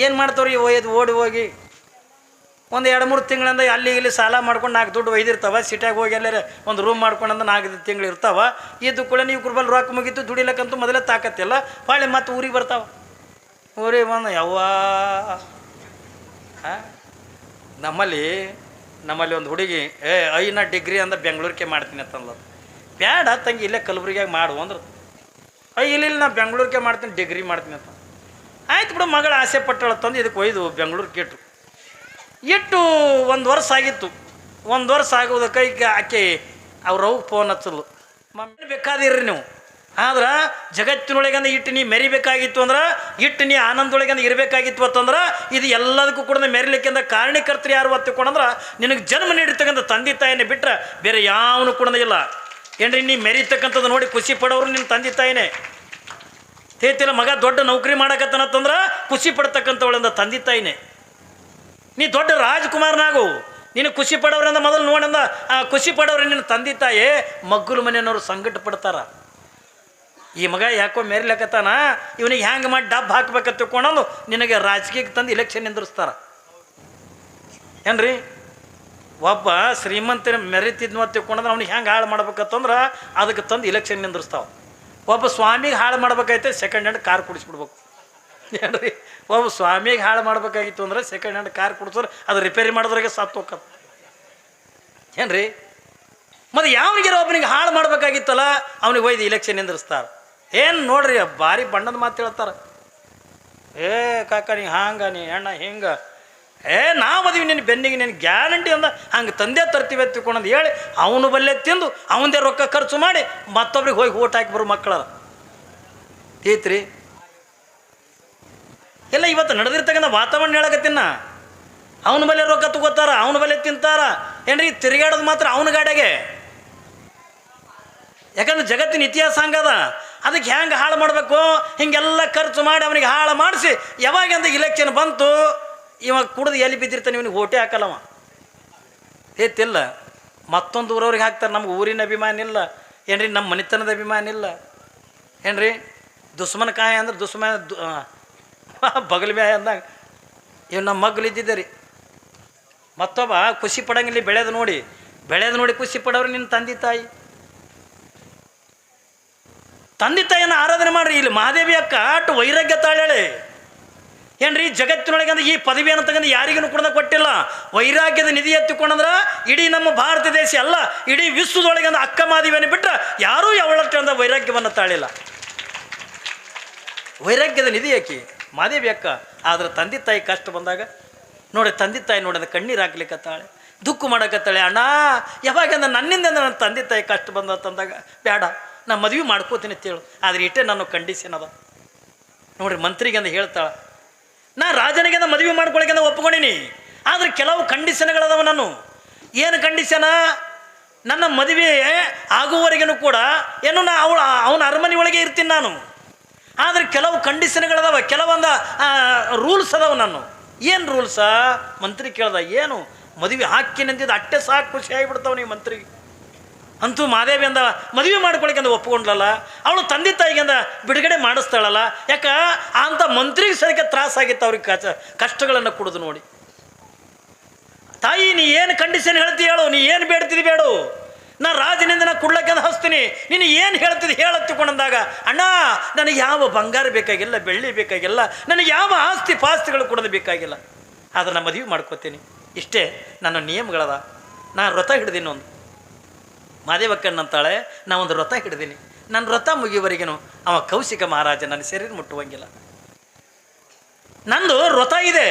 ಏನು ಮಾಡ್ತಾವ್ರಿ ಒಯ್ದು ಓಡಿ ಹೋಗಿ ಒಂದು 2-3 ತಿಂಗಳಿಂದ ಅಲ್ಲಿ ಇಲ್ಲಿ ಸಾಲ ಮಾಡ್ಕೊಂಡು 4 ದುಡ್ಡು ಒಯ್ದಿರ್ತಾವೆ. ಸಿಟ್ಯಾಗ ಹೋಗಿ ಎಲ್ಲರ ಒಂದು ರೂಮ್ ಮಾಡ್ಕೊಂಡಂದು 4 ತಿಂಗಳು ಇರ್ತಾವೆ. ಇದ್ದು ಕೂಡ ನೀವು ಕುರ್ಬಲ್ ರೊಕ್ಕ ಮುಗಿತು ದುಡಿಲಕ್ಕಂತೂ ಮೊದಲೇ ತಾಕತ್ತಿಲ್ಲ. ಹೊಳ್ಳಿ ಮತ್ತೆ ಊರಿಗೆ ಬರ್ತಾವೆ. ಊರಿಗೆ ಬಂದು ಯವ್ವ ನಮ್ಮಲ್ಲಿ ಒಂದು ಹುಡುಗಿ ಐನ ಡಿಗ್ರಿ ಅಂದ ಬೆಂಗ್ಳೂರಿಗೆ ಮಾಡ್ತೀನಿ ಅಂತಂದ. ಬ್ಯಾಡ ತಂಗಿ ಇಲ್ಲೇ ಕಲಬುರಗಿಯಾಗ ಮಾಡು ಅಂದ್ರೆ ಇಲ್ಲ ನಾ ಬೆಂಗ್ಳೂರಿಗೆ ಮಾಡ್ತೀನಿ ಡಿಗ್ರಿ ಮಾಡ್ತೀನಿ ಅಂತ. ಆಯ್ತು ಬಿಡು ಮಗಳು ಆಸೆ ಪಟ್ಟಳ ತಂದು ಇದಕ್ಕೆ ಒಯ್ದು ಬೆಂಗ್ಳೂರಿಗೆ ಇಟ್ಟು 1 ವರ್ಷ ಆಗಿತ್ತು. 1 ವರ್ಷ ಆಗೋದಕ್ಕೆ ಈಗ ಆಕೆ ಅವ್ರವ್ಗೆ ಫೋನ್ ಹಚ್ಚಲು, ಮಮ್ಮಿ ಬೇಕಾದಿರ್ರಿ ನೀವು, ಆದ್ರೆ ಜಗತ್ತಿನೊಳಗಂದು ಇಟ್ಟು ನೀ ಮೆರಿಬೇಕಾಗಿತ್ತು ಅಂದ್ರೆ, ಇಟ್ಟು ನೀ ಆನಂದೊಳಗಂದು ಇರಬೇಕಾಗಿತ್ತು ಅಂತಂದ್ರೆ, ಇದು ಎಲ್ಲದಕ್ಕೂ ಕೂಡ ಮೆರಿಲಿಕ್ಕಿಂತ ಕಾರಣೀಕರ್ತರು ಯಾರು ಹೊತ್ತುಕೊಂಡಂದ್ರೆ ನಿನಗೆ ಜನ್ಮ ನೀಡಿರ್ತಕ್ಕಂಥ ತಂದೆ ತಾಯಿನೇ ಬಿಟ್ಟರೆ ಬೇರೆ ಯಾವನು ಕೂಡ ಇಲ್ಲ. ಏನ್ರಿ ನೀ ಮೆರಿತಕ್ಕಂಥದ್ದು ನೋಡಿ ಖುಷಿ ಪಡೋರು ನಿಮ್ಮ ತಂದೆ ತಾಯಿನೇ. ತೇತಿಲ್ಲ ಮಗ ದೊಡ್ಡ ನೌಕರಿ ಮಾಡಕತ್ತನತ್ತಂದ್ರೆ ಖುಷಿ ಪಡ್ತಕ್ಕಂಥವಳಿಂದ ತಂದೆ ತಾಯಿನೇ. ನೀ ದೊಡ್ಡ ರಾಜ್ಕುಮಾರ್ನಾಗು, ನೀನು ಖುಷಿ ಪಡೋರಿಂದ ಮೊದಲು ನೋಡಿಂದ ಖುಷಿ ಪಡೋರು ನಿನ್ನ ತಂದೆ ತಾಯಿ. ಮಗ್ಗಲು ಮನೆಯವರು ಸಂಕಟ ಪಡ್ತಾರ. ಈ ಮಗ ಯಾಕೋ ಮೆರಿಲಕತ್ತಾನ, ಇವನಿಗೆ ಹ್ಯಾಂಗೆ ಮಾಡಿ ಡಬ್ಬು ಹಾಕ್ಬೇಕಂತ ತಿಳ್ಕೊಂಡು ನಿನಗೆ ರಾಜಕೀಯಕ್ಕೆ ತಂದು ಇಲೆಕ್ಷನ್ ನಿಂದಿರಿಸ್ತಾರ. ಏನ್ರಿ ಒಬ್ಬ ಶ್ರೀಮಂತನ ಮೆರಿತಿದ್ನು ಅಂತ ತಿಳ್ಕೊಂಡ್ರೆ ಅವ್ನಿಗೆ ಹೆಂಗೆ ಹಾಳು ಮಾಡ್ಬೇಕಂತಂದ್ರೆ ಅದಕ್ಕೆ ತಂದು ಇಲೆಕ್ಷನ್ ನಿಂದಿರಿಸ್ತಾವೆ. ಒಬ್ಬ ಸ್ವಾಮಿಗೆ ಹಾಳು ಮಾಡ್ಬೇಕಾಯ್ತು ಸೆಕೆಂಡ್ ಹ್ಯಾಂಡ್ ಕಾರ್ ಕುಡಿಸ್ಬಿಡ್ಬೇಕು. ಏನ್ರಿ ಒಬ್ಬ ಸ್ವಾಮಿಗೆ ಹಾಳು ಮಾಡ್ಬೇಕಾಗಿತ್ತು ಅಂದ್ರೆ ಸೆಕೆಂಡ್ ಹ್ಯಾಂಡ್ ಕಾರ್ ಕುಡಿಸೋರು ಅದು ರಿಪೇರಿ ಮಾಡಿದ್ರಾಗೆ ಸತ್ತು ಹೋಗ್ತದೆ. ಏನ್ರಿ ಮತ್ತು ಯಾವನಿಗೆ ಒಬ್ಬನಿಗೆ ಹಾಳು ಮಾಡ್ಬೇಕಾಗಿತ್ತಲ್ಲ ಅವ್ನಿಗೆ ಒಯ್ದು ಇಲೆಕ್ಷನ್ ನಿಂದಿರಿಸ್ತಾರೆ. ಏನು ನೋಡ್ರಿ ಭಾರಿ ಬಣ್ಣದ ಮಾತು ಹೇಳ್ತಾರೆ. ಕಾಕ ನೀ ಹಂಗ ನೀ ಅಣ್ಣ ಹಿಂಗೆ ನಾ ಮದುವೆ ನಿನ್ನ ಬೆನ್ನಿಗೆ ನಿನ್ನ ಗ್ಯಾರಂಟಿ ಅಂದ ಹಂಗೆ ತಂದೆ ತರ್ತೀವಿ ತಿಳ್ಕೊಂಡಂದು ಹೇಳಿ ಅವನು ಬಲ್ಲೆ ತಿಂದು ಅವನದೇ ರೊಕ್ಕ ಖರ್ಚು ಮಾಡಿ ಮತ್ತೊಬ್ರಿಗೆ ಹೋಗಿ ಓಟ್ ಹಾಕಿ ಬರೋ ಮಕ್ಕಳ ತೀತ್ರಿ ಇಲ್ಲ. ಇವತ್ತು ನಡೆದಿರ್ತಕ್ಕಂಥ ವಾತಾವರಣ ಹೇಳಕತ್ತಿನ, ಅವನ ಬಲ್ಲೆ ರೊಕ್ಕ ತಗೋತಾರ, ಅವನ ಬಲ್ಲೆ ತಿಂತಾರ. ಏನ್ರಿ ತಿರುಗಾಡೋದು ಮಾತ್ರ ಅವನ ಗಾಡಿಗೆ. ಯಾಕಂದ್ರೆ ಜಗತ್ತಿನ ಇತಿಹಾಸ ಹಂಗದ. ಅದಕ್ಕೆ ಹೆಂಗೆ ಹಾಳು ಮಾಡಬೇಕು ಹಿಂಗೆಲ್ಲ ಖರ್ಚು ಮಾಡಿ ಅವನಿಗೆ ಹಾಳು ಮಾಡಿಸಿ ಯಾವಾಗಂದ ಇಲೆಕ್ಷನ್ ಬಂತು ಇವಾಗ ಕುಡ್ದು ಎಲ್ಲಿ ಬಿದ್ದಿರ್ತಾನೆ ಇವನಿಗೆ ಓಟೆ ಹಾಕಲ್ಲವ. ಏತಿಲ್ಲ ಮತ್ತೊಂದು ಊರವ್ರಿಗೆ ಹಾಕ್ತಾರೆ. ನಮ್ಗೆ ಊರಿನ ಅಭಿಮಾನ ಇಲ್ಲ ಏನ್ರಿ, ನಮ್ಮ ಮನೆತನದ ಅಭಿಮಾನ ಇಲ್ಲ ಏನ್ರಿ. ದುಶ್ಮನ ಕಾಯ ಅಂದ್ರೆ ದುಶ್ಮನ ಬಗಲ್ ಬ್ಯಾಯ ಅಂದಾಗ ಇವು ನಮ್ಮ ಮಗ್ಳು ಇದ್ದಿದ್ದೆ ರೀ. ಮತ್ತೊಬ್ಬ ಖುಷಿ ಪಡಂಗಿಲ್ಲ ಬೆಳೆದು ನೋಡಿ ಖುಷಿ ಪಡೋರು ನಿನ್ನ ತಂದೆ ತಾಯಿ. ತಂದೆ ತಾಯಿಯನ್ನು ಆರಾಧನೆ ಮಾಡ್ರಿ. ಇಲ್ಲಿ ಮಹಾದೇವಿ ಅಕ್ಕ ಅಷ್ಟು ವೈರಾಗ್ಯ ತಾಳ್ಯಾಳೆ ಏನ್ರಿ. ಜಗತ್ತಿನೊಳಗೆ ಅಂದ್ರೆ ಈ ಪದವಿ ಅನ್ನತಕ್ಕಂಥ ಯಾರಿಗೂ ಕೂಡ ಕೊಟ್ಟಿಲ್ಲ. ವೈರಾಗ್ಯದ ನಿಧಿ ಎತ್ತಿಕೊಂಡಂದ್ರೆ ಇಡೀ ನಮ್ಮ ಭಾರತ ದೇಶ ಅಲ್ಲ ಇಡೀ ವಿಶ್ವದೊಳಗೆ ಅಂದ್ರೆ ಅಕ್ಕ ಮಹಾದೇವಿಯನ್ನು ಬಿಟ್ಟರೆ ಯಾರೂ ಯಾವಳಷ್ಟು ಅಂದ್ರೆ ವೈರಾಗ್ಯವನ್ನು ತಾಳಿಲ್ಲ. ವೈರಾಗ್ಯದ ನಿಧಿ ಯಾಕೆ ಮಹಾದೇವಿ ಅಕ್ಕ. ಆದ್ರೆ ತಂದೆ ತಾಯಿ ಕಷ್ಟ ಬಂದಾಗ ನೋಡಿ ತಂದೆ ತಾಯಿ ನೋಡಿದ ಕಣ್ಣೀರು ಹಾಕ್ಲಿಕ್ಕತ್ತಾಳೆ, ದುಃಖ ಮಾಡಕತ್ತಾಳೆ. ಅಣ್ಣ ಯಾವಾಗಂದ್ರೆ ನನ್ನಿಂದ ನನ್ನ ತಂದೆ ತಾಯಿ ಕಷ್ಟ ಬಂದಂದಾಗ ಬೇಡ ನಾ ಮದುವೆ ಮಾಡ್ಕೋತೀನಿ ಅಂತೇಳು. ಆದರೆ ಇಟ್ಟೆ ನಾನು ಕಂಡೀಷನ್ ಅದ ನೋಡ್ರಿ. ಮಂತ್ರಿಗೆ ಅಂದ ಹೇಳ್ತಾಳೆ ನಾ ರಾಜನಿಗೆ ಮದುವೆ ಮಾಡ್ಕೊಳಕ್ಕೆ ಒಪ್ಕೊಂಡೀನಿ, ಆದರೆ ಕೆಲವು ಕಂಡೀಷನ್ಗಳದಾವ. ನಾನು ಏನು ಕಂಡೀಷನ, ನನ್ನ ಮದುವೆ ಆಗುವವರೆಗೂ ಕೂಡ ಏನು ನಾ ಅವನ ಅರಮನೆ ಒಳಗೆ ಇರ್ತೀನಿ ನಾನು. ಆದರೆ ಕೆಲವು ಕಂಡೀಷನ್ಗಳದಾವ, ಕೆಲವೊಂದು ರೂಲ್ಸ್ ಅದಾವ. ನಾನು ಏನು ರೂಲ್ಸ ಮಂತ್ರಿ ಕೇಳ್ದ. ಏನು ಮದುವೆ ಹಾಕಿನಂತಿದ್ದು ಅಟ್ಟೆ ಸಾಕು ಖುಷಿ ಆಗಿಬಿಡ್ತಾವ ನೀವು ಮಂತ್ರಿಗೆ. ಅಂತೂ ಮಾದೇವಿ ಅಂದ ಮದುವೆ ಮಾಡ್ಕೊಳಕ್ಕೆ ಅಂದ ಒಪ್ಕೊಂಡ್ಲಲ್ಲ, ಅವಳು ತಂದೆ ತಾಯಿಗೆ ಅಂದ ಬಿಡುಗಡೆ ಮಾಡಿಸ್ತಾಳಲ್ಲ. ಯಾಕ ಅಂತ ಮಂತ್ರಿಗೆ ಸರಿಕೆ ತ್ರಾಸಾಗಿತ್ತು ಅವ್ರಿಗೆ ಕಷ್ಟಗಳನ್ನು ಕುಡಿದು ನೋಡಿ. ತಾಯಿ ನೀ ಏನು ಕಂಡೀಷನ್ ಹೇಳ್ತೀವಿ ಹೇಳು, ನೀ ಏನು ಬೇಡ್ತಿದ್ದಿ ಬೇಡು, ನಾ ರಾಜನಿಂದ ನಾ ಕುಡ್ಲಕ್ಕೆ ಅಂತ ಹಚ್ತೀನಿ, ನೀನು ಏನು ಹೇಳ್ತಿದ್ದಿ ಹೇಳತ್ತಿಕೊಂಡಂದಾಗ ಅಣ್ಣ ನನಗೆ ಯಾವ ಬಂಗಾರ ಬೇಕಾಗಿಲ್ಲ, ಬೆಳ್ಳಿ ಬೇಕಾಗಿಲ್ಲ, ನನಗೆ ಯಾವ ಆಸ್ತಿ ಪಾಸ್ತಿಗಳು ಕೊಡೋದು ಬೇಕಾಗಿಲ್ಲ, ಆದರೆ ನಾನು ಮದುವೆ ಮಾಡ್ಕೋತೀನಿ, ಇಷ್ಟೇ ನನ್ನ ನಿಯಮಗಳದ. ನಾನು ವ್ರತ ಹಿಡ್ದೀನಿ. ಒಂದು ಮಾದೇವಕ್ಕಣ್ಣಂತಾಳೆ ನಾ ಒಂದು ವ್ರತ ಹಿಡ್ದೀನಿ, ನನ್ನ ವ್ರತ ಮುಗಿಯುವವರೆಗೂ ಅವ ಕೌಶಿಕ ಮಹಾರಾಜ ನನ್ನ ಶರೀರ ಮುಟ್ಟುವಂಗಿಲ್ಲ. ನಂದು ವ್ರತ ಇದೆ,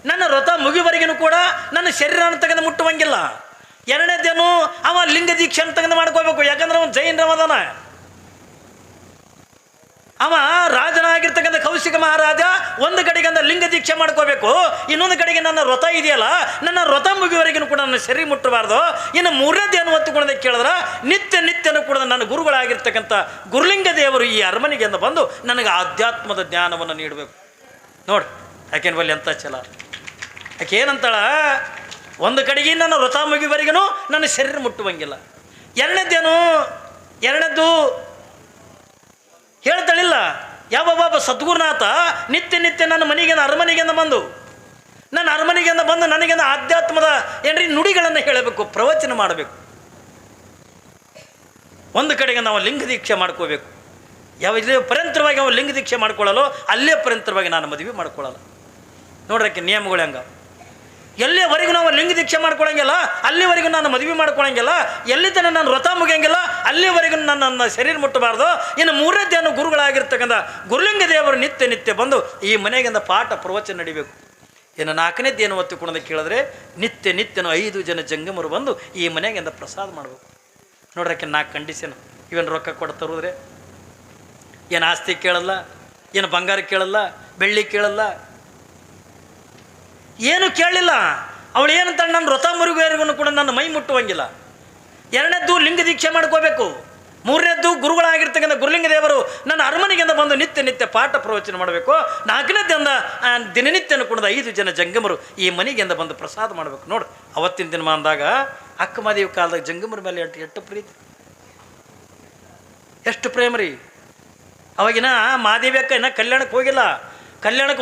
ನನ್ನ ವ್ರತ ಮುಗಿಯುವವರೆಗೂ ಕೂಡ ನನ್ನ ಶರೀರನ ತೆಗೆದು ಮುಟ್ಟುವಂಗಿಲ್ಲ. ಎರಡನೇದೇನು ಅವ ಲಿಂಗ ದೀಕ್ಷೆಯನ್ನು ತೆಗೆದು ಮಾಡ್ಕೋಬೇಕು. ಯಾಕಂದ್ರೆ ಅವನು ಜೈನರವದಾನ. ಅವ ರಾಜನಾಗಿರ್ತಕ್ಕಂಥ ಕೌಶಿಕ ಮಹಾರಾಜ ಒಂದು ಕಡೆಗೆ ಅಂದ ಲಿಂಗ ದೀಕ್ಷೆ ಮಾಡ್ಕೋಬೇಕು, ಇನ್ನೊಂದು ಕಡೆಗೆ ನನ್ನ ವ್ರತ ಇದೆಯಲ್ಲ, ನನ್ನ ವ್ರತ ಮುಗಿಯುವವರೆಗೂ ಕೂಡ ನನ್ನ ಶರೀರ ಮುಟ್ಟಬಾರ್ದು. ಇನ್ನು ಮೂರನೇದೇನು ಒತ್ತುಕೊಳ್ಳೋದಕ್ಕೆ ಕೇಳಿದ್ರೆ ನಿತ್ಯನೂ ಕೂಡ ನನ್ನ ಗುರುಗಳಾಗಿರ್ತಕ್ಕಂಥ ಗುರುಲಿಂಗ ದೇವರು ಈ ಅರಮನೆಗೆ ಅಂತ ಬಂದು ನನಗೆ ಆಧ್ಯಾತ್ಮದ ಜ್ಞಾನವನ್ನು ನೀಡಬೇಕು. ನೋಡಿ ಯಾಕೇನು ಬಲ್ಲಿ ಅಂತ ಚಲ ಯಾಕೆ ಏನಂತಾಳ, ಒಂದು ಕಡೆಗೆ ನನ್ನ ವ್ರತ ಮುಗಿಯುವವರೆಗೂ ನನ್ನ ಶರೀರ ಮುಟ್ಟುವಂಗಿಲ್ಲ. ಎರಡನೇದು ಹೇಳ್ತಾಳಿಲ್ಲ, ಯಾವೊಬ್ಬ ಸದ್ಗುರುನಾಥ ನಿತ್ಯ ನಿತ್ಯ ನನ್ನ ಮನೆಗೆ ಅರಮನೆಗೆಂದ ಬಂದು ನನ್ನ ಅರಮನೆಗೆಂದ ಬಂದು ನನಗೆಂದ ಆಧ್ಯಾತ್ಮದ ಏನ್ರಿ ನುಡಿಗಳನ್ನು ಹೇಳಬೇಕು, ಪ್ರವಚನ ಮಾಡಬೇಕು. ಒಂದು ಕಡೆಗೆ ನಾವು ಲಿಂಗ ದೀಕ್ಷೆ ಮಾಡ್ಕೋಬೇಕು. ಯಾವ ಇಲ್ಲಿ ಪರಂತರವಾಗಿ ಅವ ಲಿಂಗ ದೀಕ್ಷೆ ಮಾಡ್ಕೊಳ್ಳಲು ಅಲ್ಲೇ ಪರಂತರವಾಗಿ ನಾನು ಮದುವೆ ಮಾಡ್ಕೊಳ್ಳಲ್ಲ. ನೋಡ್ರಕ್ಕೆ ನಿಯಮಗಳು ಹೆಂಗ, ಎಲ್ಲಿವರೆಗೂ ನಾವು ಲಿಂಗ ದೀಕ್ಷೆ ಮಾಡ್ಕೊಳಂಗಿಲ್ಲ ಅಲ್ಲಿವರೆಗೂ ನಾನು ಮದುವೆ ಮಾಡ್ಕೊಳಂಗಿಲ್ಲ, ಎಲ್ಲಿ ತನಕ ನಾನು ವ್ರತ ಮುಗಿಯಂಗಿಲ್ಲ ಅಲ್ಲಿವರೆಗೂ ನನ್ನ ಶರೀರ ಮುಟ್ಟಬಾರ್ದು. ಇನ್ನು ಮೂರನೇ ದೇವನು ಗುರುಗಳಾಗಿರ್ತಕ್ಕಂಥ ಗುರುಲಿಂಗ ದೇವರು ನಿತ್ಯ ನಿತ್ಯ ಬಂದು ಈ ಮನೆಗಿಂದ ಪಾಠ ಪ್ರವಚನ ನಡಿಬೇಕು. ಇನ್ನು ನಾಲ್ಕನೇದ್ದು ಏನು ಒತ್ತಿಕೊಂಡ ಕೇಳಿದ್ರೆ ನಿತ್ಯ ನಿತ್ಯನು 5 ಜನ ಜಂಗಮರು ಬಂದು ಈ ಮನೆಗಿಂದ ಪ್ರಸಾದ ಮಾಡಬೇಕು. ನೋಡ್ರಕ್ಕೆ 4 ಕಂಡೀಷನ್. ಇವನ್ ರೊಕ್ಕ ಕೊಡ್ತರುದ್ರೆ, ಏನು ಆಸ್ತಿ ಕೇಳಲ್ಲ, ಏನು ಬಂಗಾರ ಕೇಳಲ್ಲ, ಬೆಳ್ಳಿ ಕೇಳಲ್ಲ, ಏನು ಕೇಳಲಿಲ್ಲ. ಅವಳು ಏನಂತ ನನ್ನ ವ್ರತ ಮುರುಗುವರೆಗೂ ಕೂಡ ನನ್ನ ಮೈ ಮುಟ್ಟುವಂಗಿಲ್ಲ. 2ನೇದ್ದು ಲಿಂಗ ದೀಕ್ಷೆ ಮಾಡ್ಕೋಬೇಕು. 3ನೇದ್ದು ಗುರುಗಳಾಗಿರ್ತಕ್ಕಂಥ ಗುರುಲಿಂಗ ದೇವರು ನನ್ನ ಅರಮನೆಗಿಂದ ಬಂದು ನಿತ್ಯ ನಿತ್ಯ ಪಾಠ ಪ್ರವಚನ ಮಾಡಬೇಕು. 4ನೇದಿಂದ ದಿನನಿತ್ಯನ ಕುಣದ 5 ಜನ ಜಂಗಮರು ಈ ಮನೆಗಿಂದ ಬಂದು ಪ್ರಸಾದ ಮಾಡಬೇಕು. ನೋಡು, ಅವತ್ತಿನ ದಿನ ಅಂದಾಗ ಅಕ್ಕ ಮಾದೇವಿ ಕಾಲದಾಗ ಜಂಗಮರ ಮೇಲೆ ಎಷ್ಟು ಪ್ರೀತಿ, ಎಷ್ಟು ಪ್ರೇಮ ರೀ. ಅವಾಗಿನ ಮಾದೇವಿ ಅಕ್ಕ ಇನ್ನ ಕಲ್ಯಾಣಕ್ಕೆ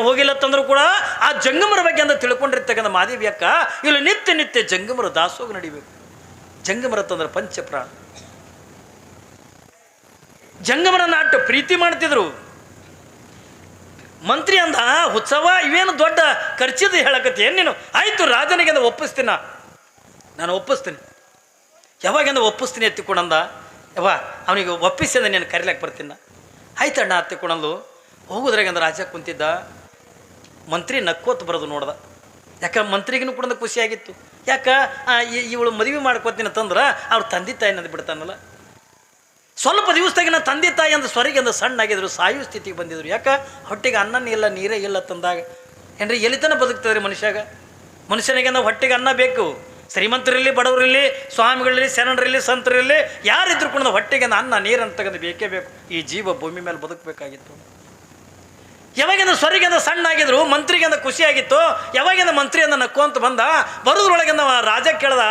ಹೋಗಿಲ್ಲ ಅಂತಂದ್ರೂ ಕೂಡ ಆ ಜಂಗಮರ ಬಗ್ಗೆ ಅಂತ ತಿಳ್ಕೊಂಡಿರ್ತಕ್ಕಂಥ ಮಾದೇವಿ ಅಕ್ಕ ಇಲ್ಲಿ ನಿತ್ಯ ನಿತ್ಯ ಜಂಗಮರ ದಾಸೋಗ ನಡಿಬೇಕು. ಜಂಗಮರ ಅಂತಂದ್ರೆ ಪಂಚಪ್ರಾಣ. ಜಂಗಮರನ್ನ ಅಟ್ಟು ಪ್ರೀತಿ ಮಾಡ್ತಿದ್ರು. ಮಂತ್ರಿ ಅಂದ ಉತ್ಸವ ಇವೇನು ದೊಡ್ಡ ಖರ್ಚಿದ್ದು ಹೇಳಕತ್ತಿ ಏನು ನೀನು? ಆಯಿತು, ರಾಜನಿಗೆ ಒಪ್ಪಿಸ್ತೀನ, ನಾನು ಒಪ್ಪಿಸ್ತೀನಿ. ಯಾವಾಗಿಂದ ಒಪ್ಪಿಸ್ತೀನಿ ಎತ್ತಿಕೊಂಡಂದ, ಯವ್ವ ಅವನಿಗೆ ಒಪ್ಪಿಸಿ ಅಂದ ನೀನು ಕರಿಲಾಕ ಬರ್ತೀನ. ಆಯ್ತಣ್ಣ ಹತ್ತಿಕೊಂಡಂದು ಹೋಗೋದ್ರಾಗಂದ ರಾಜ ಕುಂತಿದ್ದ. ಮಂತ್ರಿ ನಕ್ಕೋತ ಬರೋದು ನೋಡ್ದ. ಯಾಕೆ ಮಂತ್ರಿಗೂ ಕೂಡ ಖುಷಿಯಾಗಿತ್ತು. ಯಾಕೆ ಇವಳು ಮದುವೆ ಮಾಡ್ಕೋತೀನಿ ಅಂತಂದ್ರೆ ಅವ್ರ ತಂದೆ ತಾಯಿ ಅನ್ನೋದು ಬಿಡ್ತಾನಲ್ಲ. ಸ್ವಲ್ಪ ದಿವಸದಾಗಿ ನಾನು ತಂದೆ ತಾಯಿ ಅಂದ ಸ್ವರಿಗೆ ಅಂದ ಸಣ್ಣಾಗಿದ್ರು, ಸಾಯು ಸ್ಥಿತಿಗೆ ಬಂದಿದ್ರು. ಯಾಕೆ ಹೊಟ್ಟೆಗೆ ಅನ್ನನೇ ಇಲ್ಲ, ನೀರೇ ಇಲ್ಲ ತಂದಾಗ ಏನ್ರಿ ಎಲ್ಲಿತನ ಬದುಕ್ತದ್ರಿ ಮನುಷ್ಯನಿಗೆ ನಾವು ಹೊಟ್ಟೆಗೆ ಅನ್ನ ಬೇಕು. ಶ್ರೀಮಂತರಿರಲಿ, ಬಡವರಿರಲಿ, ಸ್ವಾಮಿಗಳಿರಲಿ, ಶರಣರಿರಲಿ, ಸಂತರಿರಲಿ, ಯಾರಿದ್ರು ಕೂಡ ಹೊಟ್ಟೆಗೆ ಅನ್ನ ನೀರನ್ನು ತೆಗೆದು ಬೇಕೇ ಬೇಕು. ಈ ಜೀವ ಭೂಮಿ ಮೇಲೆ ಬದುಕಬೇಕಾಗಿತ್ತು. ಯಾವಾಗಿಂದ ಸ್ವರಿಗಿಂದ ಸಣ್ಣಾಗಿದ್ರು, ಮಂತ್ರಿಗಿಂದ ಖುಷಿಯಾಗಿತ್ತು. ಯಾವಾಗಿಂದ ಮಂತ್ರಿಯಿಂದ ನಕ್ಕೊಂತ ಬಂದ, ಬರೋದ್ರೊಳಗಿಂದ ರಾಜ ಕೇಳ್ದ,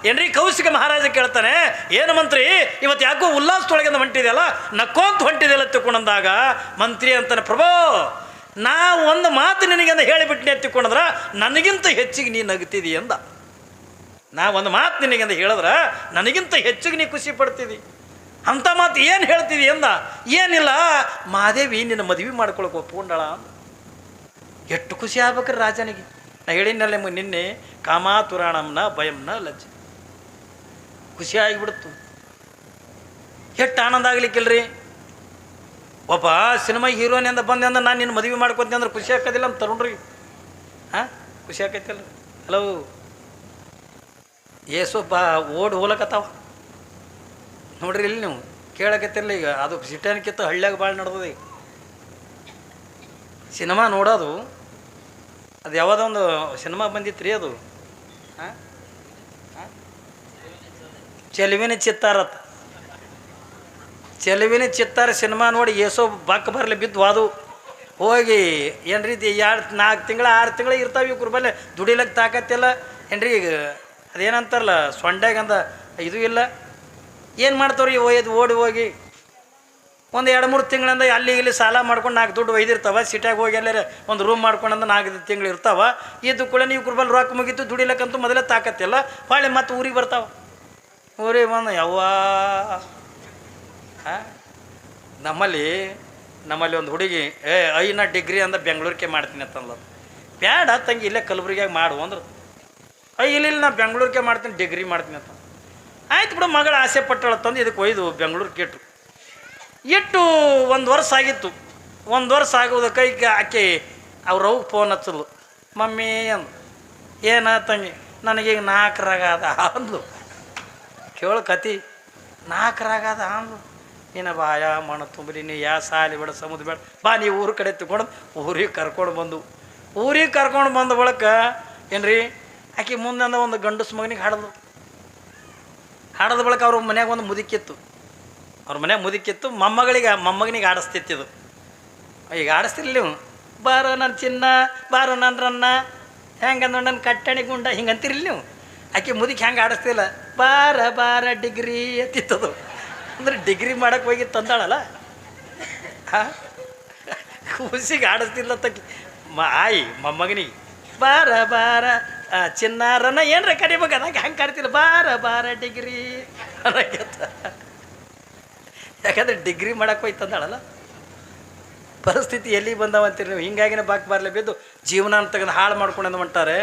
ಏನ್ರಿ ಕೌಶಿಕ ಮಹಾರಾಜ ಕೇಳ್ತಾನೆ, ಏನು ಮಂತ್ರಿ ಇವತ್ತು ಯಾಕೋ ಉಲ್ಲಾಸದೊಳಗಿಂದ ಹೊಂಟಿದೆಯಲ್ಲ, ನಕ್ಕೊಂತ ಹೊಂಟಿದೆಯಲ್ಲ ತಿಳ್ಕೊಂಡಂದಾಗ ಮಂತ್ರಿ ಅಂತಾನೆ, ಪ್ರಭೋ ನಾ ಒಂದು ಮಾತು ನಿನಗೆಂದ ಹೇಳಿಬಿಟ್ಟಿನಿ ಎತ್ತಿಕೊಂಡ್ರ ನನಗಿಂತ ಹೆಚ್ಚಿಗೆ ನೀ ನಗ್ತಿದಿ ಅಂದ. ನಾ ಒಂದು ಮಾತು ನಿನಗೆಂದ ಹೇಳಿದ್ರೆ ನನಗಿಂತ ಹೆಚ್ಚಿಗೆ ನೀ ಖುಷಿ ಪಡ್ತಿದ್ದಿ. ಅಂಥ ಮಾತು ಏನು ಹೇಳ್ತಿದಿ ಅಂದ. ಏನಿಲ್ಲ, ಮಾದೇವಿ ನಿನ್ನ ಮದುವೆ ಮಾಡ್ಕೊಳಕ್ಕೆ ಒಪ್ಕೊಂಡಳ ಅಂದ. ಎಷ್ಟು ಖುಷಿ ಆಗ್ಬೇಕ್ರಿ ರಾಜನಿಗೆ. ನಾ ಹೇಳಿನಲ್ಲೇ ನಿನ್ನೆ, ಕಾಮಾತುರಾಣಂನ ಭಯಂನ ಲಜ್ಜೆ. ಖುಷಿ ಆಗಿಬಿಡ್ತು. ಎಷ್ಟು ಆನಂದ ಆಗ್ಲಿಕ್ಕಿಲ್ರಿ. ಒಬ್ಬ ಸಿನಿಮಾ ಹೀರೋನಿಂದ ಬಂದೆ ಅಂದ್ರೆ ನಾನು ನಿನ್ನ ಮದುವೆ ಮಾಡ್ಕೊತೀನಿ ಅಂದ್ರೆ ಖುಷಿ ಆಗೋದಿಲ್ಲ ಅಂತ ತರುಣ್ರಿ. ಹಾಂ, ಖುಷಿ ಆಕೈತಿಲ್ಲ. ಹಲೋ, ಏಸೊಬ್ಬ ಹೋಲಕತ್ತಾವ ನೋಡ್ರಿ. ಇಲ್ಲಿ ನೀವು ಕೇಳಕತ್ತಿರಲಿ. ಈಗ ಅದು ಸಿಟನ್ಕಿತ್ತ ಹಳ್ಳಿಯಾಗ ಭಾಳ ನಡೆದದ. ಈಗ ಸಿನಿಮಾ ನೋಡೋದು, ಅದು ಯಾವುದೋ ಒಂದು ಸಿನಿಮಾ ಬಂದಿತ್ತು ರೀ, ಅದು ಹಾಂ ಚೆಲುವಿನ ಚಿತ್ತಾರತ್ತ. ಚೆಲುವಿನ ಚಿತ್ತಾರ ಸಿನಿಮಾ ನೋಡಿ ಏಸೋ ಬಾಕ್ ಬರಲಿ ಬಿದ್ದು ಅದು ಹೋಗಿ ಏನು ರೀತಿ 4 ತಿಂಗಳು 6 ತಿಂಗಳು ಇರ್ತಾವೆ ಇವ್ರ ಬಲ್ಲೆ ದುಡಿಲಕ್ಕೆ ತಾಕತ್ತಿಲ್ಲ. ಏನ್ರಿ ಈಗ ಅದೇನಂತಾರಲ್ಲ ಸೊಂಡ್ಯಾಗಂದ ಇದು ಇಲ್ಲ. ಏನು ಮಾಡ್ತಾವ್ರಿ ಓಡಿ ಹೋಗಿ ಒಂದು 2-3 ತಿಂಗಳಿಂದ ಅಲ್ಲಿ ಇಲ್ಲಿ ಸಾಲ ಮಾಡ್ಕೊಂಡು 4 ದುಡ್ಡು ಒಯ್ದಿರ್ತಾವ. ಸಿಟ್ಯಾಗ ಹೋಗಿ ಎಲ್ಲರ ಒಂದು ರೂಮ್ ಮಾಡ್ಕೊಂಡಂದು 4 ತಿಂಗಳು ಇರ್ತಾವ. ಇದು ಕೂಡ ನೀವು ಕುರ್ಬಲ್ ರೊಕ್ಕ ಮುಗಿತು, ದುಡಿಲಕ್ಕಂತೂ ಮೊದಲೇ ತಾಕತ್ತಿಲ್ಲ. ಹೊಳ್ಳಿ ಮತ್ತೆ ಊರಿಗೆ ಬರ್ತಾವ. ಊರಿಗೆ ಬಂದು ಯವ್ವಾ ನಮ್ಮಲ್ಲಿ ಒಂದು ಹುಡುಗಿ ಐನ ಡಿಗ್ರಿ ಅಂದ ಬೆಂಗ್ಳೂರಿಗೆ ಮಾಡ್ತೀನಿ ಅಂತಂದ. ಬ್ಯಾಡ ತಂಗಿ ಇಲ್ಲೇ ಕಲಬುರಗಿಯಾಗ ಮಾಡು ಅಂದ್ರೆ, ಇಲ್ಲಿ ನಾ ಬೆಂಗ್ಳೂರಿಗೆ ಮಾಡ್ತೀನಿ, ಡಿಗ್ರಿ ಮಾಡ್ತೀನಿ ಅಂತ. ಆಯ್ತು ಬಿಡು, ಮಗಳ ಆಸೆ ಪಟ್ಟಳ ತಂದು ಇದಕ್ಕೆ ಒಯ್ದು ಬೆಂಗ್ಳೂರಿಗೆ ಇಟ್ಟು 1 ವರ್ಷ ಆಗಿತ್ತು. 1 ವರ್ಷ ಆಗೋದಕ್ಕೆ ಈಗ ಆಕೆ ಅವ್ರವ್ಗೆ ಫೋನ್ ಹಚ್ಚಲು, ಮಮ್ಮಿ ಅಂದು. ಏನ ತಂಗಿ, ನನಗೀಗ 4 ರಾಗದ ಅಂದ್ಲು. ಕೇಳು ಕತಿ, 4 ರಾಗದ ಅಂದ್ಲು. ನೀನು ಬಾಯ ಮಣ್ಣು ತುಂಬಲಿ, ನೀ ಯಾ ಸಾಲಿ ಬೇಡ, ಸಮುದ್ರ ಬೇಡ, ಬಾ ನೀವು ಊರ ಕಡೆ ತಗೊಂಡು ಊರಿಗೆ ಕರ್ಕೊಂಡು ಬಂದ ಬಳಕ ಏನ್ರಿ ಆಕೆ ಮುಂದೆ ಒಂದು ಗಂಡಸು ಮಗನಿಗೆ ಹಾಡದ ಬಳಕ ಅವ್ರ ಮನ್ಯಾಗ ಒಂದು ಮುದುಕಿತ್ತು. ಮೊಮ್ಮಗನಿಗೆ ಆಡಿಸ್ತಿತ್ತಿದು. ಈಗ ಆಡಿಸ್ತಿರ್ಲಿ ನೀವು, ಬಾರೋ ನನ್ನ ಚಿನ್ನ, ಬಾರೋ ನನ್ನ ರನ್ನ, ಹೆಂಗೆ ನನ್ನ ಕಟ್ಟಣಿ ಗುಂಡ ಹಿಂಗೆ ಅಂತಿರ್ಲಿ ನೀವು. ಆಕೆ ಮುದುಕಿ ಹೆಂಗೆ ಆಡಿಸ್ತಿಲ್ಲ, ಬಾರ ಡಿಗ್ರಿ ಎತ್ತಿತ್ತದು. ಅಂದ್ರೆ ಡಿಗ್ರಿ ಮಾಡಕ್ಕೆ ಹೋಗಿ ತಂದಾಳಲ್ಲ. ಹಾಂ, ಕೂಸಿಗೆ ಆಡಿಸ್ತಿಲ್ಲ ತಕ್ಕಿ ಆಯಿ ಮೊಮ್ಮಗನಿಗೆ ಬಾರ ಬಾರ ಚಿನ್ನಾರನ ಏನ್ರ ಕರಿಬೇಕು ಅದಕ್ಕೆ ಹಂಗೆ ಕರಿತಿಲ್ಲ ಬಾರ ಬಾರ ಡಿಗ್ರಿ ಅನ್ನಕತ್ತ. ಯಾಕಂದ್ರೆ ಡಿಗ್ರಿ ಮಾಡಕ್ಕೆ ಹೋಯ್ತಂದಾಳಲ್ಲ. ಪರಿಸ್ಥಿತಿ ಎಲ್ಲಿ ಬಂದಾವಂತೀರಿ ನೀವು? ಹಿಂಗಾಗಿನ ಬಾಕ್ ಬಾರ್ಲೆ ಬಿದ್ದು ಜೀವನ ಅಂತ ತೆಗೆದು ಹಾಳು ಮಾಡ್ಕೊಂಡು ಹೊಂಟಾರೆ.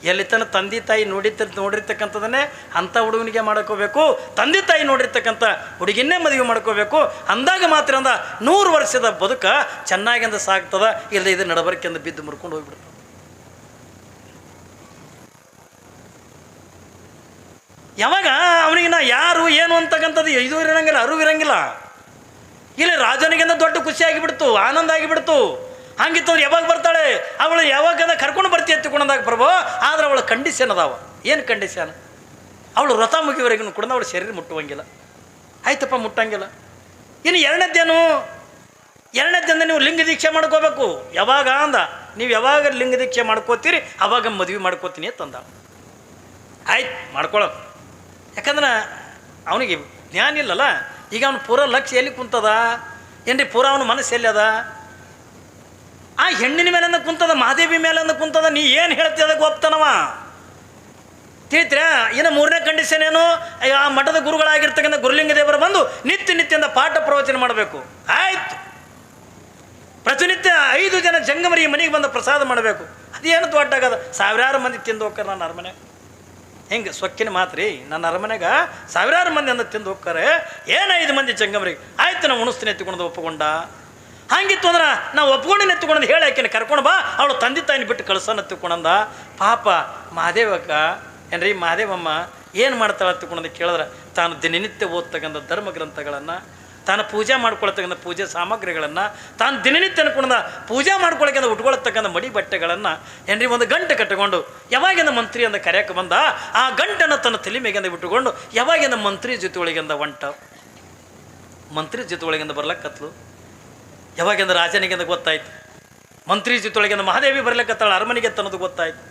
ಎಲ್ಲಿ ತನ ತಂದೆ ತಾಯಿ ನೋಡಿರ್ತಕ್ಕಂಥದ್ದನ್ನೇ ಅಂಥ ಹುಡುಗನಿಗೆ ಮಾಡ್ಕೋಬೇಕು, ತಂದೆ ತಾಯಿ ನೋಡಿರ್ತಕ್ಕಂಥ ಹುಡುಗಿನ್ನೇ ಮದುವೆ ಮಾಡ್ಕೋಬೇಕು ಅಂದಾಗ ಮಾತ್ರ ಅಂದ 100 ವರ್ಷದ ಬದುಕ ಚೆನ್ನಾಗಿಂದ ಸಾಗ್ತದ. ಇಲ್ಲ ಇದು ನಡಬರ್ಕೆಂದು ಬಿದ್ದು ಮುರ್ಕೊಂಡು ಹೋಗ್ಬಿಡ್ತದೆ. ಯಾವಾಗ ಅವನಿಗೆ ನಾ ಯಾರು ಏನು ಅಂತಕ್ಕಂಥದ್ದು ಇದು ಇರಂಗಿಲ್ಲ, ಅರಿವು ಇರಂಗಿಲ್ಲ. ಇಲ್ಲಿ ರಾಜನಿಗಿಂತ ದೊಡ್ಡ ಖುಷಿ ಆಗಿಬಿಡ್ತು, ಆನಂದ ಆಗಿಬಿಡ್ತು. ಹಂಗಿತ್ತಂದ್ರೆ ಯಾವಾಗ ಬರ್ತಾಳೆ ಅವಳು? ಯಾವಾಗ ಕರ್ಕೊಂಡು ಬರ್ತೀಯ ಎತ್ತಿಕೊಂಡಂದಾಗ ಪ್ರಭು. ಆದ್ರೆ ಅವಳ ಕಂಡೀಷನ್ ಅದಾವ. ಏನು ಕಂಡೀಷನ್? ಅವಳು ವ್ರತ ಮುಗಿಯವರೆಗೂ ಕೂಡ ಅವಳು ಶರೀರ ಮುಟ್ಟುವಂಗಿಲ್ಲ. ಆಯ್ತಪ್ಪ, ಮುಟ್ಟಂಗಿಲ್ಲ. ಇನ್ನು ಎರಡನೇದ್ದಿಂದ ನೀವು ಲಿಂಗ ದೀಕ್ಷೆ ಮಾಡ್ಕೋಬೇಕು. ಯಾವಾಗ ಅಂದ, ನೀವು ಯಾವಾಗ ಲಿಂಗ ದೀಕ್ಷೆ ಮಾಡ್ಕೋತೀರಿ ಅವಾಗ ಮದುವೆ ಮಾಡ್ಕೋತೀನಿ ಅಂತಂದ. ಆಯ್ತು ಮಾಡ್ಕೊಳ್ಳೋ. ಯಾಕಂದ್ರೆ ಅವನಿಗೆ ಜ್ಞಾನ ಇಲ್ಲಲ್ಲ. ಈಗ ಅವನು ಪೂರ ಲಕ್ಷ್ಯ ಎಲ್ಲಿ ಕುಂತದ ಏನ್ರಿ? ಪೂರ ಅವನ ಮನಸ್ಸು ಎಲ್ಲಿ ಅದ? ಆ ಹೆಣ್ಣಿನ ಮೇಲೆ ಕುಂತದ, ಮಹಾದೇವಿ ಮೇಲೆ ಕುಂತದ. ನೀ ಏನು ಹೇಳ್ತೀಯ ಅದಕ್ಕೆ ಒಪ್ತಾನವ. ತಿಳಿತೀರ? ಇನ್ನು 3ನೇ ಕಂಡೀಷನ್ ಏನು? ಆ ಮಠದ ಗುರುಗಳಾಗಿರ್ತಕ್ಕಂಥ ಗುರುಲಿಂಗ ದೇವರು ಬಂದು ನಿತ್ಯದಿಂದ ಪಾಠ ಪ್ರವಚನ ಮಾಡಬೇಕು. ಆಯ್ತು. ಪ್ರತಿನಿತ್ಯ 5 ಜನ ಜಂಗಮರಿ ಮನೆಗೆ ಬಂದು ಪ್ರಸಾದ ಮಾಡಬೇಕು. ಅದೇನು ದೊಡ್ಡಾಗದ? 1000 ಮಂದಿ ತಿಂದು ಹೋಗ್ತಾರೆ ನನ್ನ ಅರಮನೆ. ಹೆಂಗೆ ಸೊಕ್ಕಿನ ಮಾತ್ರಿ, ನನ್ನ ಅರಮನೆಗೆ 1000 ಮಂದಿ ಅಂದ ತಿಂದು ಹೋಗ್ತಾರೆ. ಏನು 5 ಮಂದಿ ಜಂಗಮರಿಗೆ? ಆಯ್ತು, ನಾವು ಉಣಿಸ್ತೀನಿ ಎತ್ತಿಕೊಂಡು ಒಪ್ಪಿಕೊಂಡ. ಹಂಗಿತ್ತು ಅಂದ್ರೆ ನಾವು ಒಪ್ಕೊಂಡಿನ ಎತ್ತಿಕೊಂಡಂದು ಹೇಳಿ ಆಕೆನ ಕರ್ಕೊಂಡು ಬಾ, ಅವಳು ತಂದೆ ತಾಯಿನ ಬಿಟ್ಟು ಕಳ್ಸೋಣ ಎತ್ತಿಕೊಂಡಂದ. ಪಾಪ ಮಹಾದೇವಕ್ಕ ಏನ್ರಿ, ಮಹಾದೇವಮ್ಮ ಏನು ಮಾಡ್ತಾಳೆ ಎತ್ತಿಕೊಂಡಂದು ಕೇಳಿದ್ರೆ ತಾನು ದಿನನಿತ್ಯ ಓದ್ತಕ್ಕಂಥ ಧರ್ಮ ಗ್ರಂಥಗಳನ್ನು, ತಾನು ಪೂಜೆ ಮಾಡ್ಕೊಳ್ತಕ್ಕಂಥ ಪೂಜೆ ಸಾಮಗ್ರಿಗಳನ್ನು, ತಾನು ದಿನನಿತ್ಯ ಅನ್ಕೊಂಡ ಪೂಜೆ ಮಾಡ್ಕೊಳಕ್ಕೆ ಉಟ್ಕೊಳ್ತಕ್ಕಂಥ ಮಡಿ ಬಟ್ಟೆಗಳನ್ನು ಏನ್ರಿ ಒಂದು ಗಂಟೆ ಕಟ್ಟಿಕೊಂಡು ಯಾವಾಗಿಂದ ಮಂತ್ರಿ ಅಂದ ಕರೆಯಕ್ಕೆ ಬಂದ. ಆ ಗಂಟನ್ನು ತನ್ನ ತಲೆ ಮೇಗಿಂದ ಬಿಟ್ಟುಕೊಂಡು ಯಾವಾಗಿಂದ ಮಂತ್ರಿ ಜೊತೆ ಒಳಗಿಂದ ಮಂತ್ರಿ ಜೊತೆ ಒಳಗಿಂದ ಬರ್ಲಕ್ಕತ್ಲು. ಯಾವಾಗಿಂದ ರಾಜನಿಗಿಂದ ಗೊತ್ತಾಯ್ತು. ಮಂತ್ರಿ ಜೊತೆ ಒಳಗಿಂದ ಮಹಾದೇವಿ ಬರ್ಲಿಕ್ಕತ್ತಾಳ ಅರಮನೆಗೆ ಅನ್ನೋದು ಗೊತ್ತಾಯ್ತು.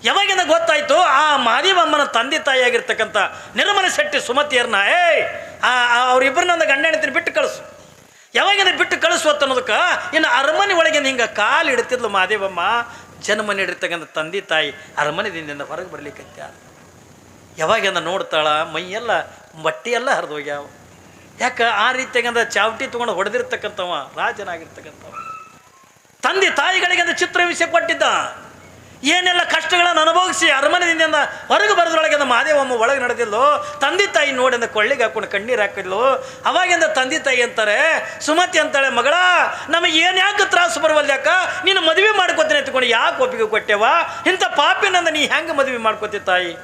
ಯಾವಾಗಿಂದ ಗೊತ್ತಾಯ್ತು? ಆ ಮಹಾದೇವಮ್ಮನ ತಂದೆ ತಾಯಿಯಾಗಿರ್ತಕ್ಕಂಥ ನಿರ್ಮಲ ಶೆಟ್ಟಿ ಸುಮತಿಯರನ್ನ ಅವರಿಬ್ಬರನ್ನ ಗಂಡ ಹೆಂಡತಿನ ಬಿಟ್ಟು ಕಳಿಸು. ಯಾವಾಗಿಂದ ಬಿಟ್ಟು ಕಳಿಸು ಅನ್ನೋದಕ್ಕೆ ಇನ್ನು ಅರಮನೆ ಒಳಗಿಂದ ಹಿಂಗೆ ಕಾಲು ಇಡ್ತಿದ್ಲು ಮಹಾದೇವಮ್ಮ. ಜನ್ಮ ನೀಡಿರ್ತಕ್ಕಂಥ ತಂದೆ ತಾಯಿ ಅರಮನೆದಿಂದ ಹೊರಗೆ ಬರ್ಲಿಕ್ಕೆ ಯಾವಾಗಿಂದ ನೋಡ್ತಾಳ ಮೈಯೆಲ್ಲ ಬಟ್ಟೆಯೆಲ್ಲ ಹರಿದು ಹೋಗ್ಯಾವ. ಯಾಕೆ? ಆ ರೀತಿಯಾಗಂದ ಚಾವಟಿ ತೊಗೊಂಡು ಹೊಡೆದಿರ್ತಕ್ಕಂಥವ ರಾಜನಾಗಿರ್ತಕ್ಕಂಥವ. ತಂದೆ ತಾಯಿಗಳಿಗಂದ ಚಿತ್ರ ವಿಷಯ ಕೊಟ್ಟಿದ್ದ. ಏನೆಲ್ಲ ಕಷ್ಟಗಳನ್ನು ಅನುಭವಿಸಿ ಅರಮನೆದಿಂದ ಹೊರಗೆ ಬರೋದ್ರೊಳಗೆ ಮಹಾದೇವಮ್ಮ ಒಳಗೆ ನಡೆದಿಲ್ಲೋ. ತಂದೆ ತಾಯಿ ನೋಡಿಂದ ಕೊಳ್ಳಿಗೆ ಹಾಕೊಂಡು ಕಣ್ಣೀರು ಹಾಕಿದ್ಲು. ಅವಾಗಿಂದ ತಂದೆ ತಾಯಿ ಅಂತಾರೆ, ಸುಮತಿ ಅಂತಾಳೆ, ಮಗಳ ನಮಗೆ ಏನು ಯಾಕೆ ತ್ರಾಸು ಬರುವಲ್ಲ? ಯಾಕ ನೀನು ಮದುವೆ ಮಾಡ್ಕೋತೀನಿ ಎತ್ಕೊಂಡು ಯಾಕೆ ಒಪ್ಪಿಗೆ ಕೊಟ್ಟೆವ? ಇಂಥ ಪಾಪಿನಂದ ನೀ ಹೆಂಗೆ ಮದುವೆ ಮಾಡ್ಕೋತಿ ತಾಯಿ?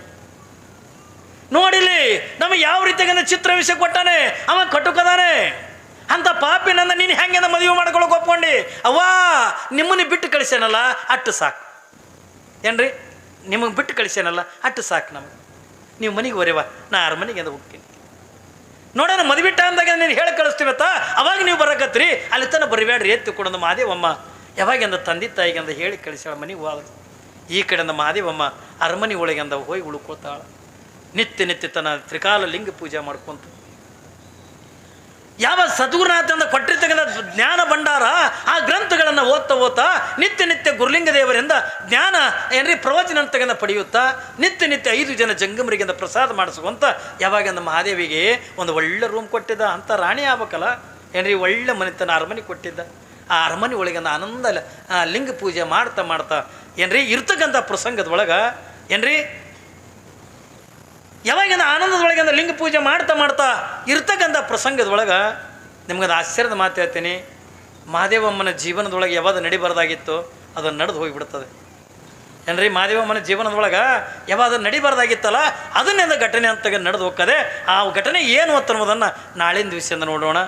ನೋಡಿಲಿ ನಮಗೆ ಯಾವ ರೀತಿಯಾಗ ಚಿತ್ರ ವಿಷಯ ಕೊಟ್ಟಾನೆ, ಅವ ಕಟುಕದಾನೆ. ಅಂಥ ಪಾಪಿನಂದ ನೀನು ಹೆಂಗೆ ಮದುವೆ ಮಾಡ್ಕೊಳಕ್ಕೆ ಒಪ್ಕೊಂಡು ಅವ್ವ ನಿಮ್ಮನ್ನು ಬಿಟ್ಟು ಕಳಿಸ್ಯಾನಲ್ಲ ಅಟ್ಟು ಸಾಕು. ಏನ್ರಿ, ನಿಮಗೆ ಬಿಟ್ಟು ಕಳಿಸ್ಯಾನಲ್ಲ ಅಟ್ಟು ಸಾಕು ನಮಗೆ. ನೀವು ಮನೆಗೆ ಹೊರೆವ, ನಾ ಅರಮನೆಗೆ ಅಂತ ಹೋಗ್ತೀನಿ. ನೋಡೋಣ ಮದುವೆ ಟೈಮ್ದಾಗ ನೀನು ಹೇಳಿ ಕಳಿಸ್ತೀವತ್ತ, ಅವಾಗ ನೀವು ಬರಕತ್ರಿ, ಅಲ್ಲಿ ತನಕ ಬರಬೇಡ್ರಿ ಎತ್ತಿಕೊಂಡಂದು ಮಹಾದೇವಮ್ಮ ಯಾವಾಗಂದ ತಂದೆ ತಾಯಿಗಂದ ಹೇಳಿ ಕಳಿಸ್ಯಾಳ ಮನೆಗೆ ಹೋದ. ಈ ಕಡೆಯಿಂದ ಮಹಾದೇವಮ್ಮ ಅರಮನೆ ಒಳಗೆಂದ ಹೋಗಿ ಉಳ್ಕೊತಾಳ. ನಿತ್ಯ ತನ್ನ ತ್ರಿಕಾಲ ಲಿಂಗ ಪೂಜೆ ಮಾಡ್ಕೊಂತ ಯಾವ ಸದ್ಗುರುನಾಥಂದ ಕೊಟ್ಟಿರ್ತಕ್ಕಂಥ ಜ್ಞಾನ ಭಂಡಾರ ಆ ಗ್ರಂಥಗಳನ್ನು ಓದ್ತಾ ನಿತ್ಯ ಗುರುಲಿಂಗ ದೇವರಿಂದ ಜ್ಞಾನ ಏನ್ರಿ ಪ್ರವಚನ ಅಂತಕ್ಕಂಥ ಪಡೆಯುತ್ತಾ ನಿತ್ಯ 5 ಜನ ಜಂಗಮರಿಗಿಂದ ಪ್ರಸಾದ ಮಾಡಿಸುವಂತ ಯಾವಾಗಿಂದ ಮಹಾದೇವಿಗೆ ಒಂದು ಒಳ್ಳೆ ರೂಮ್ ಕೊಟ್ಟಿದ್ದ. ಅಂತ ರಾಣಿ ಆಗ್ಬೇಕಲ್ಲ ಏನ್ರಿ, ಒಳ್ಳೆ ಮನೆತನ ಅರಮನೆ ಕೊಟ್ಟಿದ್ದ. ಆ ಅರಮನೆ ಒಳಗಿಂದ ಆನಂದ ಲಿಂಗ ಪೂಜೆ ಮಾಡ್ತಾ ಏನ್ರಿ ಇರ್ತಕ್ಕಂಥ ಪ್ರಸಂಗದೊಳಗೆ ಏನ್ರಿ ಯಾವಾಗಿಂದ ಆನಂದದೊಳಗಿಂದ ಲಿಂಗ ಪೂಜೆ ಮಾಡ್ತಾ ಇರ್ತಕ್ಕಂಥ ಪ್ರಸಂಗದೊಳಗೆ ನಿಮ್ಗದು ಆಶ್ಚರ್ಯದ ಮಾತು ಹೇಳ್ತೀನಿ. ಮಹಾದೇವಮ್ಮನ ಜೀವನದೊಳಗೆ ಯಾವಾಗ ನಡಿಬಾರ್ದಾಗಿತ್ತು ಅದು ನಡೆದು ಹೋಗಿಬಿಡ್ತದೆ. ಏನ್ರಿ, ಮಹಾದೇವಮ್ಮನ ಜೀವನದೊಳಗೆ ಯಾವಾಗ ನಡಿಬಾರ್ದಾಗಿತ್ತಲ್ಲ ಅದನ್ನೆಂದ ಘಟನೆ ಅಂತ ನಡೆದು ಹೋಗ್ತದೆ. ಆ ಘಟನೆ ಏನು ಅನ್ನೋದನ್ನು ನಾಳಿನ ದಿವಸದಿಂದ ನೋಡೋಣ.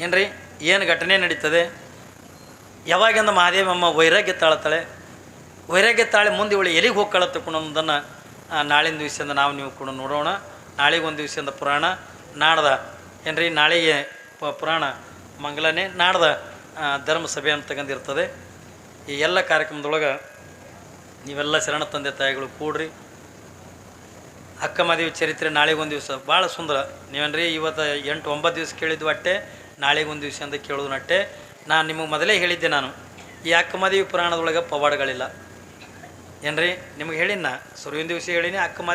ಏನ್ರಿ, ಏನು ಘಟನೆ ನಡೀತದೆ? ಯಾವಾಗಿಂದ ಮಹಾದೇವಮ್ಮ ವೈರಾಗ್ಯ ತಾಳೆ ಮುಂದೆ ಇವಳು ಎಲ್ಲಿಗೆ ಹೋಗ್ಕೊಳ್ಳತ್ತೆ ಅನ್ನೋದನ್ನು ನಾಳಿನ ದಿವಸದಿಂದ ನೀವು ಕೂಡ ನೋಡೋಣ. ನಾಳೆಗೆ ಒಂದು ದಿವಸದಿಂದ ಪುರಾಣ, ನಾಡ್ದ ಏನ್ರಿ ನಾಳೆಗೆ ಪುರಾಣ ಮಂಗಲನೇ, ನಾಡ್ದ ಧರ್ಮಸಭೆ ಅಂತಕ್ಕಂದಿರ್ತದೆ. ಈ ಎಲ್ಲ ಕಾರ್ಯಕ್ರಮದೊಳಗೆ ನೀವೆಲ್ಲ ಶರಣ ತಂದೆ ತಾಯಿಗಳು ಕೂಡ್ರಿ. ಅಕ್ಕ ಮಹಾದೇವಿ ಚರಿತ್ರೆ ನಾಳೆಗೆ ಒಂದು ದಿವಸ ಭಾಳ ಸುಂದರ. ನೀವೇನ್ರಿ ಇವತ್ತು 8-9 ದಿವಸ ಕೇಳಿದ್ವು ಅಟ್ಟೆ, ನಾಳೆಗೆ ಒಂದು ದಿವಸ ಅಂತ ಕೇಳೋದು ನಟ್ಟೆ. ನಾನು ನಿಮಗೆ ಮೊದಲೇ ಹೇಳಿದ್ದೆ, ನಾನು ಈ ಅಕ್ಕಮದೇವಿ ಪುರಾಣದೊಳಗೆ ಪವಾಡಗಳಿಲ್ಲ ಏನ್ರಿ ನಿಮಗೆ ಹೇಳಿನ ಸುರುವಿನ ದಿವಸ ಹೇಳಿನಿ. ಅಕ್ಕಮದೇವಿ